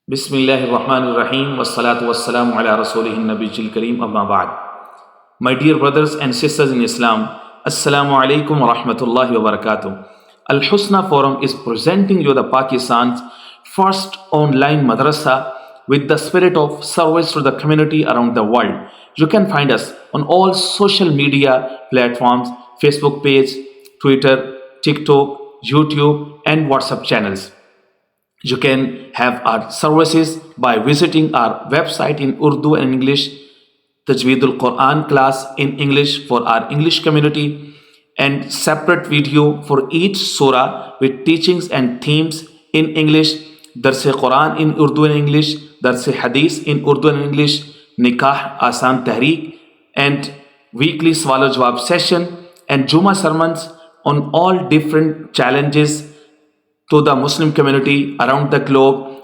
Bismillahirrahmanirrahim. Wassalatu wassalamu ala rasulihin nabiyil kareem amma ba'd. My dear brothers and sisters in Islam, Assalamu alaikum wa rahmatullahi wa barakatuh. Al Husna Forum is presenting you the Pakistan's first online madrasa with the spirit of service to the community around the world. You can find us on all social media platforms: Facebook page, Twitter, TikTok, YouTube, and WhatsApp channels. You can have our services by visiting our website in Urdu and English, Tajweedul Quran class in English for our English community, and separate video for each surah with teachings and themes in English, Darse Quran in Urdu and English, Darse Hadith in Urdu and English, Nikah Asan Tahreek, and weekly Swallow Jawab session, and Juma sermons on all different challenges to the Muslim community around the globe